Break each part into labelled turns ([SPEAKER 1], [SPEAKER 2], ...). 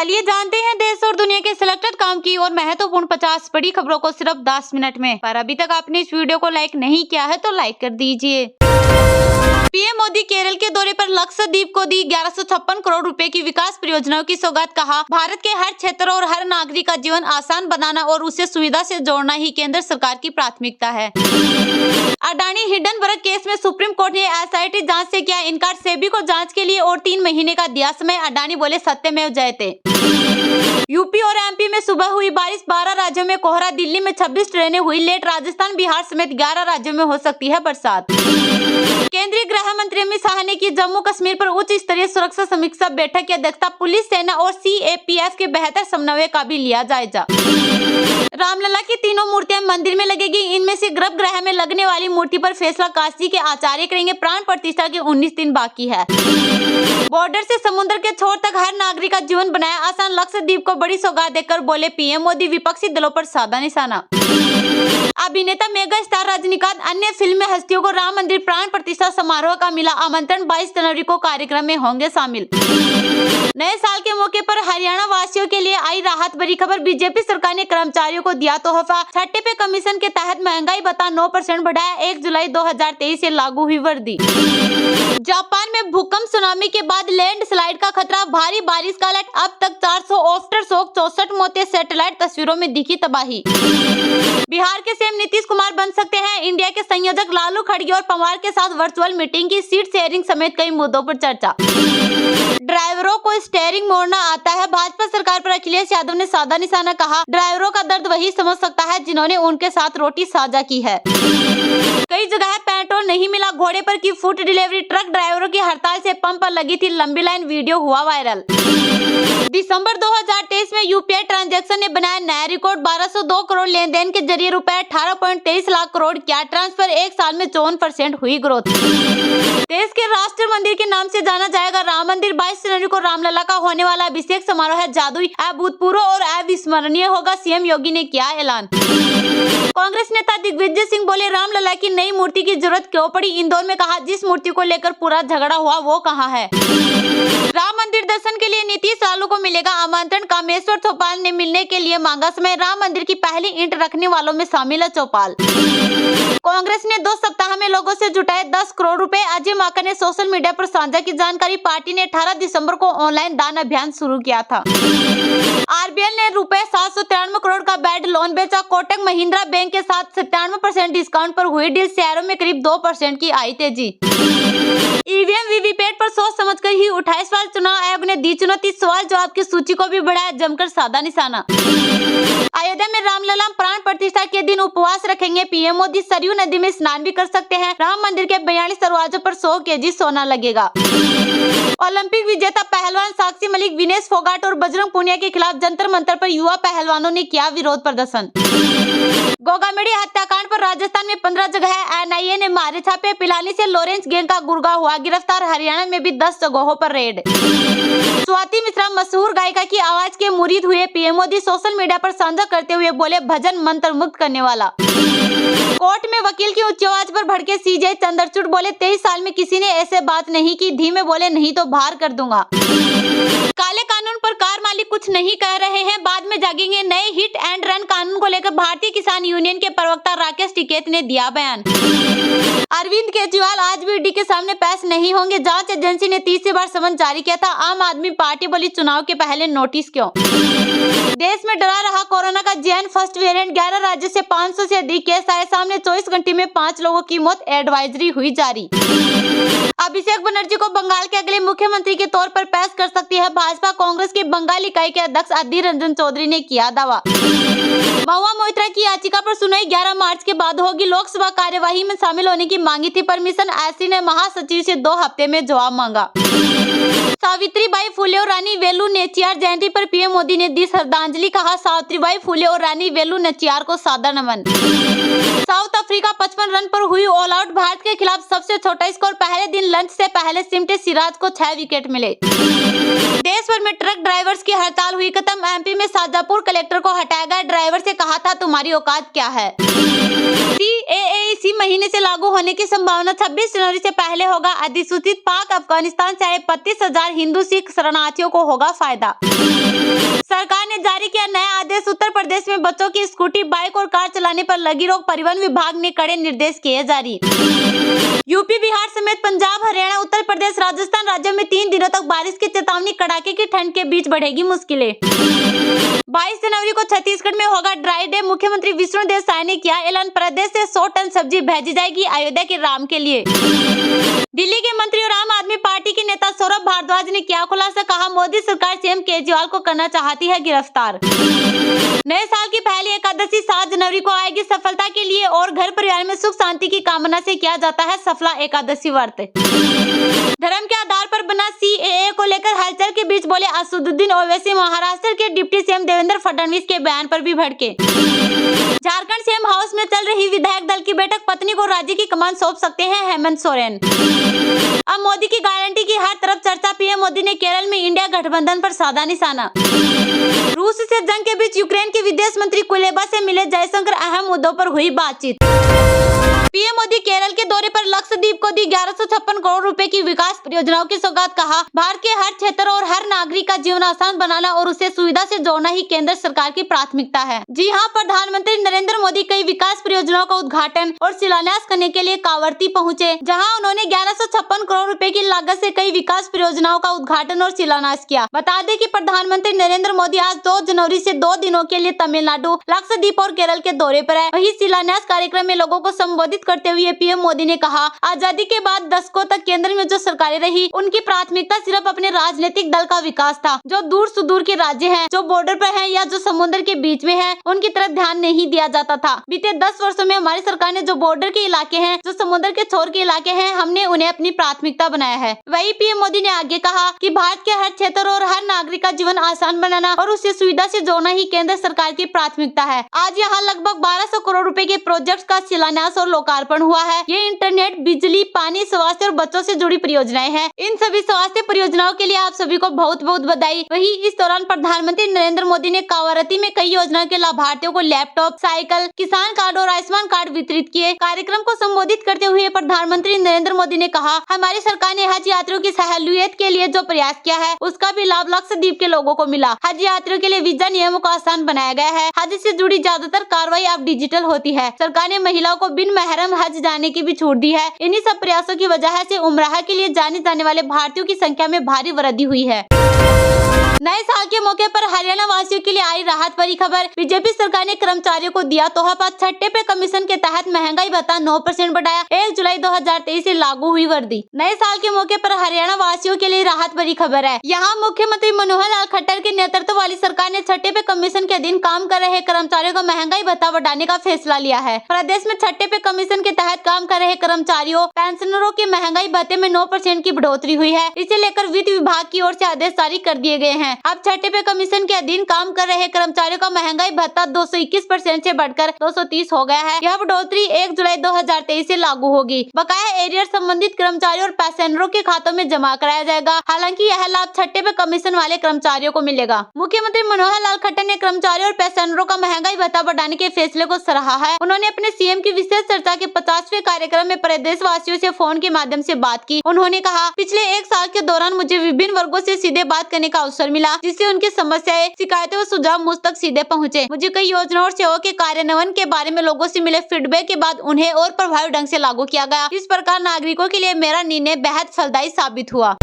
[SPEAKER 1] चलिए जानते हैं देश और दुनिया के सिलेक्टेड काम की और महत्वपूर्ण 50 बड़ी खबरों को सिर्फ 10 मिनट में। पर अभी तक आपने इस वीडियो को लाइक नहीं किया है तो लाइक कर दीजिए। पीएम मोदी केरल के दौरे पर लक्षद्वीप को दी 1156 करोड़ रुपए की विकास परियोजनाओं की सौगात। कहा, भारत के हर क्षेत्र और हर नागरिक का जीवन आसान बनाना और उसे सुविधा से जोड़ना ही केंद्र सरकार की प्राथमिकता है। अडानी हिंडनबर्ग केस में सुप्रीम कोर्ट ने एसआईटी जांच से किया इनकार। सेबी को जांच के लिए और 3 महीने का दिया समय। अडानी बोले, सत्यमेव जयते। यूपी और एमपी में सुबह हुई बारिश, 12 राज्यों में कोहरा। दिल्ली में 26 ट्रेनें हुई लेट। राजस्थान, बिहार समेत 11 राज्यों में हो सकती है बरसात। केंद्रीय गृह मंत्री अमित शाह ने की जम्मू कश्मीर पर उच्च स्तरीय सुरक्षा समीक्षा बैठक की अध्यक्षता। पुलिस, सेना और सीएपीएफ के बेहतर समन्वय का भी लिया जायजा। रामलला की तीनों मूर्तियां मंदिर में लगेगी। इनमें से गर्भगृह में लगने वाली मूर्ति पर फैसला काशी के आचार्य करेंगे। प्राण प्रतिष्ठा के 19 दिन बाकी है। बॉर्डर से समुद्र के छोर तक हर नागरिक का जीवन बनाया आसान। लक्षद्वीप को बड़ी सौगात देकर बोले पीएम मोदी। विपक्षी दलों पर साधा निशाना। अभिनेता मेगा स्टार रजनीकांत अन्य फिल्म हस्तियों को राम मंदिर प्राण प्रतिष्ठा समारोह का मिला आमंत्रण। 22 जनवरी को कार्यक्रम में होंगे शामिल। नए साल के मौके पर हरियाणा वासियों के लिए आई राहत भरी खबर। बीजेपी सरकार ने कर्मचारियों को दिया तोहफा। छठे पे कमीशन के तहत महंगाई भत्ता 9% बढ़ाया। 1 जुलाई 2023 से लागू हुई वर्दी। जापान में भूकंप, सुनामी के बाद लैंडस्लाइड का खतरा। भारी बारिश का अलर्ट। अब तक 400 आफ्टर शॉक, 64 मौतें। सैटेलाइट तस्वीरों में दिखी तबाही। बिहार के सीएम नीतीश कुमार बन सकते हैं। इंडिया के संयोजक लालू खड़गे और पवार के साथ वर्चुअल मीटिंग की। सीट शेयरिंग समेत कई मुद्दों पर चर्चा। ड्राइवरों को स्टीयरिंग मोड़ना आता है। भाजपा सरकार पर अखिलेश यादव ने साधा निशाना। कहा, ड्राइवरों का दर्द वही समझ सकता है जिन्होंने उनके साथ रोटी साझा की है। कई जगह पेट्रोल नहीं मिला। घोड़े पर की फूड डिलीवरी। ट्रक ड्राइवरों की हड़ताल से पंप पर लगी थी लंबी लाइन। वीडियो हुआ वायरल। दिसंबर 2023 में यूपीआई ट्रांजैक्शन ने बनाया नया रिकॉर्ड। 1202 करोड़ लेन देन के जरिए रुपए 18.23 लाख करोड़ किया ट्रांसफर। एक साल में 54% हुई ग्रोथ। देश के राष्ट्र मंदिर के नाम से जाना जाएगा राम मंदिर। 22 जनवरी को रामलला का होने वाला अभिषेक समारोह है जादुई, अभूतपूर्व और अविस्मरणीय होगा। सीएम योगी ने किया ऐलान। कांग्रेस नेता दिग्विजय सिंह बोले, रामलला की नई मूर्ति की जरूरत क्यों पड़ी। इंदौर में कहा, जिस मूर्ति को लेकर पूरा झगड़ा हुआ वो कहाँ है। राम मंदिर दर्शन के लिए नीतीश लालू को मिलेगा आमंत्रण। कामेश्वर चौपाल ने मिलने के लिए मांगा समय। राम मंदिर की पहली ईंट रखने वालों में शामिल है चौपाल। कांग्रेस ने 2 सप्ताह में लोगों से जुटाए 10 करोड़ रुपए। अजय माकन ने सोशल मीडिया पर साझा की जानकारी। पार्टी ने 18 दिसंबर को ऑनलाइन दान अभियान शुरू किया था। आरबीएल ने रुपए 793 करोड़ का बैड लोन बेचा। कोटक महिंद्रा बैंक के साथ 97% डिस्काउंट पर हुई डील। शेयरों में करीब 2% की आई तेजी। ईवीएम वीवीपैट पर सोच समझकर ही उठाए सवाल। चुनाव आयोग ने दी चुनौती। सवाल जवाब की सूची को भी बढ़ाया जमकर साधा निशाना। अयोध्या में रामलला प्राण प्रतिष्ठा के दिन उपवास रखेंगे पीएम मोदी। सरयू नदी में स्नान भी कर सकते हैं। राम मंदिर के 42 दरवाजों पर 100 केजी सोना लगेगा। ओलंपिक विजेता पहलवान साक्षी मलिक, विनेश फोगाट और बजरंग पुनिया के खिलाफ जंतर मंतर पर युवा पहलवानों ने किया विरोध प्रदर्शन। गोगामेडी हत्याकांड पर राजस्थान में 15 जगह एनआईए ने मारे छापे। पिलानी से लॉरेंस गैंग का गुर्गा हुआ गिरफ्तार। हरियाणा में भी 10 जगहों पर रेड। स्वाति मिश्रा मशहूर गायिका की आवाज के मुरीद हुए पीएम मोदी। सोशल मीडिया पर साझा करते हुए बोले, भजन मंत्र मुक्त करने वाला। कोर्ट में वकील की उच्च आवाज पर भड़के सीजे चंद्रचूड़ बोले, 23 साल में किसी ने ऐसे बात नहीं की। धीमे बोले, नहीं तो बाहर कर दूंगा। काले कानून पर कार मालिक कुछ नहीं कह रहे हैं, बाद में जागेंगे। नए हिट एंड रन कानून को लेकर भारतीय किसान यूनियन के प्रवक्ता राकेश टिकैत ने दिया बयान। अरविंद केजरीवाल आज भी ईडी के सामने पेश नहीं होंगे। जांच एजेंसी ने तीसरी बार समन जारी किया था। आम आदमी पार्टी बोली, चुनाव के पहले नोटिस क्यों। देश में डरा रहा कोरोना का जैन फर्स्ट वेरिएंट। 11 राज्य से 500 से अधिक केस आए सामने। 24 घंटे में 5 लोगों की मौत। एडवाइजरी हुई जारी। अभिषेक बनर्जी को बंगाल के अगले मुख्यमंत्री के तौर पर पेश कर सकती है भाजपा। कांग्रेस की बंगाल इकाई के अध्यक्ष अधीर रंजन चौधरी ने किया दावा। महुआ मोइत्रा की याचिका पर सुनवाई 11 मार्च के बाद होगी। लोकसभा कार्यवाही में शामिल होने की मांगी थी परमिशन। ऐसी ने महासचिव से 2 हफ्ते में जवाब मांगा। सावित्रीबाई फुले और रानी वेलु नाचियार जयंती पर पीएम मोदी ने दी श्रद्धांजलि। कहा, सावित्रीबाई फुले और रानी वेलु नाचियार को सादर नमन। साउथ अफ्रीका 55 रन पर हुई ऑल आउट। भारत के खिलाफ सबसे छोटा स्कोर। पहले दिन लंच से पहले सिमटे सिराज को 6 विकेट मिले। देश भर में ट्रक ड्राइवर्स की हड़ताल हुई खत्म। एमपी में शाजापुर कलेक्टर को हटाया गया। ड्राइवर से कहा था, तुम्हारी औकात क्या है। सीएए इसी महीने से लागू होने की संभावना। 26 जनवरी से पहले होगा अधिसूचित। पाक अफगानिस्तान से आए 32,000 हिंदू सिख शरणार्थियों को होगा फायदा। सरकार ने जारी किया नया आदेश। उत्तर प्रदेश में बच्चों की स्कूटी, बाइक और कार चलाने पर लगी रोक। परिवहन विभाग ने कड़े निर्देश किए जारी। यूपी, बिहार समेत पंजाब, हरियाणा, उत्तर प्रदेश, राजस्थान राज्यों में 3 दिनों तक बारिश की चेतावनी। कड़ाके की ठंड के बीच बढ़ेगी मुश्किलें। 22 जनवरी को छत्तीसगढ़ में होगा ड्राई डे। मुख्यमंत्री विष्णुदेव साय ने किया ऐलान। प्रदेश से 100 टन सब्जी भेजी जाएगी अयोध्या के राम के लिए। दिल्ली के मंत्री और आम आदमी पार्टी के नेता सौरभ भारद्वाज ने किया खुलासा। कहा, मोदी सरकार सीएम केजरीवाल को करना चाहती है गिरफ्तार। नए साल की पहली एकादशी 7 जनवरी को आएगी। सफलता के लिए और घर परिवार में सुख शांति की कामना से किया जाता है सफला एकादशी व्रत। धर्म के आधार पर बना सीएए को लेकर हलचल के बीच बोले असदुद्दीन ओवैसी। महाराष्ट्र के डिप्टी सीएम देवेंद्र फडणवीस के बयान पर भी भड़के। झारखंड सीएम हाउस में चल रही विधायक दल की बैठक। पत्नी को राज्य की कमान सौंप सकते हैं हेमंत सोरेन। अब मोदी की गारंटी की हर तरफ चर्चा। पीएम मोदी ने केरल में इंडिया गठबंधन पर साधा निशाना। रूस से जंग के बीच यूक्रेन के विदेश मंत्री कुलेबा से मिले जयशंकर। अहम मुद्दों पर हुई बातचीत। पीएम मोदी केरल के दौरे पर लक्षद्वीप को दी 1156 करोड़ रुपए की विकास परियोजनाओं की सौगात। कहा, भारत के हर क्षेत्र और हर नागरिक का जीवन आसान बनाना और उसे सुविधा से जोड़ना ही केंद्र सरकार की प्राथमिकता है। जी हां, प्रधानमंत्री नरेंद्र मोदी कई विकास परियोजनाओं का उद्घाटन और शिलान्यास करने के लिए कांवरती पहुंचे, जहां उन्होंने 1156 करोड़ रुपए की लागत से कई विकास परियोजनाओं का उद्घाटन और शिलान्यास किया। बता दें कि प्रधानमंत्री नरेंद्र मोदी आज 2 जनवरी से 2 दिनों के लिए तमिलनाडु, लक्षद्वीप और केरल के दौरे पर है। वहीं शिलान्यास कार्यक्रम में लोगों को संबोधित करते हुए पीएम मोदी ने कहा, आजादी के बाद दशकों तक केंद्र में जो सरकारें रही, उनकी प्राथमिकता सिर्फ अपने राजनीतिक दल का विकास था। जो दूर सुदूर के राज्य हैं, जो बॉर्डर पर हैं या जो समुद्र के बीच में हैं, उनकी तरफ ध्यान नहीं दिया जाता था। बीते 10 वर्षों में हमारी सरकार ने जो बॉर्डर के इलाके हैं, जो समुद्र के छोर के इलाके हैं, हमने उन्हें अपनी प्राथमिकता बनाया है। वही पीएम मोदी ने आगे कहा कि भारत के हर क्षेत्र और हर नागरिक का जीवन आसान बनाना और उसे सुविधा से जोड़ना ही केंद्र सरकार की प्राथमिकता है। आज यहाँ लगभग 1200 करोड़ रुपए के प्रोजेक्ट का शिलान्यास और लोकार्पण हुआ है। ये इंटरनेट, बिजली, पानी, स्वास्थ्य और बच्चों से जुड़ी परियोजनाएं हैं। इन सभी स्वास्थ्य परियोजनाओं के लिए आप सभी को बहुत बहुत बधाई। वहीं इस दौरान प्रधानमंत्री नरेंद्र मोदी ने कांवरती में कई योजनाओं के लाभार्थियों को लैपटॉप, साइकिल, किसान कार्ड और आयुष्मान कार्ड वितरित किए। कार्यक्रम को संबोधित करते हुए प्रधानमंत्री नरेंद्र मोदी ने कहा, हमारी सरकार ने हज यात्रियों की सहूलियत के लिए जो प्रयास किया है, उसका भी लाभ लक्षद्वीप के लोगों को मिला। हज यात्रियों के लिए वीजा नियमों को आसान बनाया गया है। हज से जुड़ी ज्यादातर कार्रवाई अब डिजिटल होती है। सरकार ने महिलाओं को बिन महरम हज जाने की भी छूट दी है। इन्हीं सब प्रयासों की वजह से उम्राह के लिए जाने जाने वाले भारतीयों की संख्या में भारी वृद्धि हुई है। नए साल के मौके पर हरियाणा वासियों के लिए आई राहत भरी खबर। बीजेपी सरकार ने कर्मचारियों को दिया तोहफा। छठे पे कमीशन के तहत महंगाई भत्ता 9% बढ़ाया। 1 जुलाई 2023 से लागू हुई वर्दी। नए साल के मौके पर हरियाणा वासियों के लिए राहत भरी खबर है। यहाँ मुख्यमंत्री मनोहर लाल खट्टर के नेतृत्व वाली सरकार ने छठे पे कमीशन के अधीन काम कर रहे कर्मचारियों का महंगाई भत्ता बढ़ाने का फैसला लिया है। प्रदेश में छठे पे कमीशन के तहत काम कर रहे कर्मचारियों, पेंशनरों के महंगाई भत्ते में 9% की बढ़ोतरी हुई है। इसे लेकर वित्त विभाग की ओर से आदेश जारी कर दिए गए हैं। अब छठे पे कमीशन के अधीन काम कर रहे कर्मचारियों का महंगाई भत्ता 221% से बढ़कर 230 हो गया है। यह बढ़ोतरी 1 जुलाई 2023 से लागू होगी। बकाया एरियर संबंधित कर्मचारियों और पेंशनरों के खातों में जमा कराया जाएगा। हालांकि यह लाभ छठे पे कमीशन वाले कर्मचारियों को मिलेगा। मुख्यमंत्री मनोहर लाल खट्टर ने कर्मचारियों और पेंशनरों का महंगाई भत्ता बढ़ाने के फैसले को सराहा है। उन्होंने अपने सीएम की विशेष चर्चा के 50वें कार्यक्रम में प्रदेश वासियों से फोन के माध्यम से बात की। उन्होंने कहा, पिछले 1 साल के दौरान मुझे विभिन्न वर्गों से सीधे बात करने का अवसर मिला, जिससे उनकी समस्याएं, शिकायतें व सुझाव मुझ तक सीधे पहुंचे। मुझे कई योजनाओं और सेवाओं के कार्यान्वयन के बारे में लोगों से मिले फीडबैक के बाद उन्हें और प्रभावी ढंग से लागू किया गया। इस प्रकार नागरिकों के लिए मेरा निर्णय बेहद फलदायी साबित हुआ।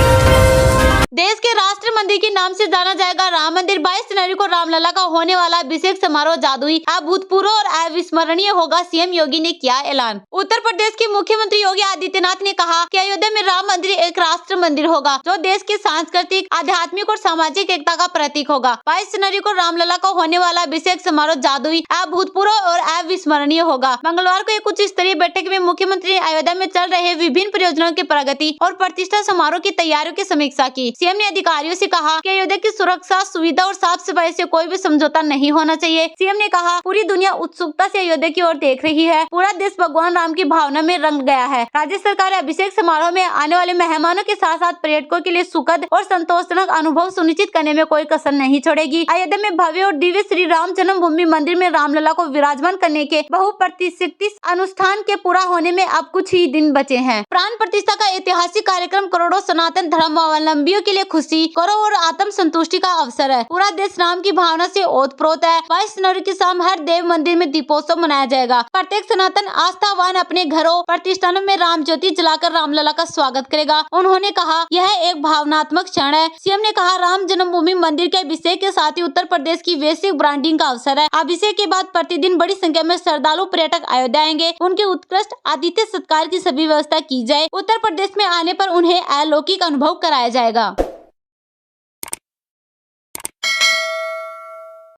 [SPEAKER 1] देश के राष्ट्र मंदिर के नाम से जाना जाएगा राम मंदिर। 22 जनवरी को रामलला का होने वाला अभिषेक समारोह जादुई, अभूतपूर्व और अविस्मरणीय होगा। सीएम योगी ने किया ऐलान। उत्तर प्रदेश के मुख्यमंत्री योगी आदित्यनाथ ने कहा कि अयोध्या में राम मंदिर एक राष्ट्र मंदिर होगा, जो देश की सांस्कृतिक, आध्यात्मिक और सामाजिक एकता का प्रतीक होगा। 22 जनवरी को रामलला का होने वाला अभिषेक समारोह जादुई, अभूतपूर्व और अविस्मरणीय होगा। मंगलवार को एक उच्च स्तरीय बैठक में मुख्यमंत्री ने अयोध्या में चल रहे विभिन्न परियोजनाओं की प्रगति और प्रतिष्ठा समारोह की तैयारियों की समीक्षा की। सीएम ने अधिकारियों से कहा कि अयोध्या की सुरक्षा, सुविधा और साफ सफाई से कोई भी समझौता नहीं होना चाहिए। सीएम ने कहा, पूरी दुनिया उत्सुकता से अयोध्या की ओर देख रही है। पूरा देश भगवान राम की भावना में रंग गया है। राज्य सरकार अभिषेक समारोह में आने वाले मेहमानों के साथ साथ पर्यटकों के लिए सुखद और संतोषजनक अनुभव सुनिश्चित करने में कोई कसर नहीं छोड़ेगी। अयोध्या में भव्य और दिव्य श्री राम जन्मभूमि मंदिर में रामलला को विराजमान करने के बहुप्रतीक्षित अनुष्ठान के पूरा होने में अब कुछ ही दिन बचे हैं। प्राण प्रतिष्ठा का ऐतिहासिक कार्यक्रम करोड़ों सनातन धर्मावलंबियों के लिए खुशी, गौरव और आत्म संतुष्टि का अवसर है। पूरा देश राम की भावना से ओतप्रोत है। 22 जनवरी की शाम हर देव मंदिर में दीपोत्सव मनाया जाएगा। प्रत्येक सनातन आस्थावान अपने घरों प्रतिष्ठानों में राम ज्योति जलाकर रामलला का स्वागत करेगा। उन्होंने कहा, यह एक भावनात्मक क्षण है। सीएम ने कहा, राम जन्मभूमि मंदिर के अभिषेक के साथ ही उत्तर प्रदेश की वैश्विक ब्रांडिंग का अवसर है। अभिषेक के बाद प्रतिदिन बड़ी संख्या में श्रद्धालु पर्यटक अयोध्या आएंगे। उनके उत्कृष्ट आतिथ्य सत्कार की सभी व्यवस्था की जाए। उत्तर प्रदेश में आने पर उन्हें अलौकिक अनुभव कराया जाएगा।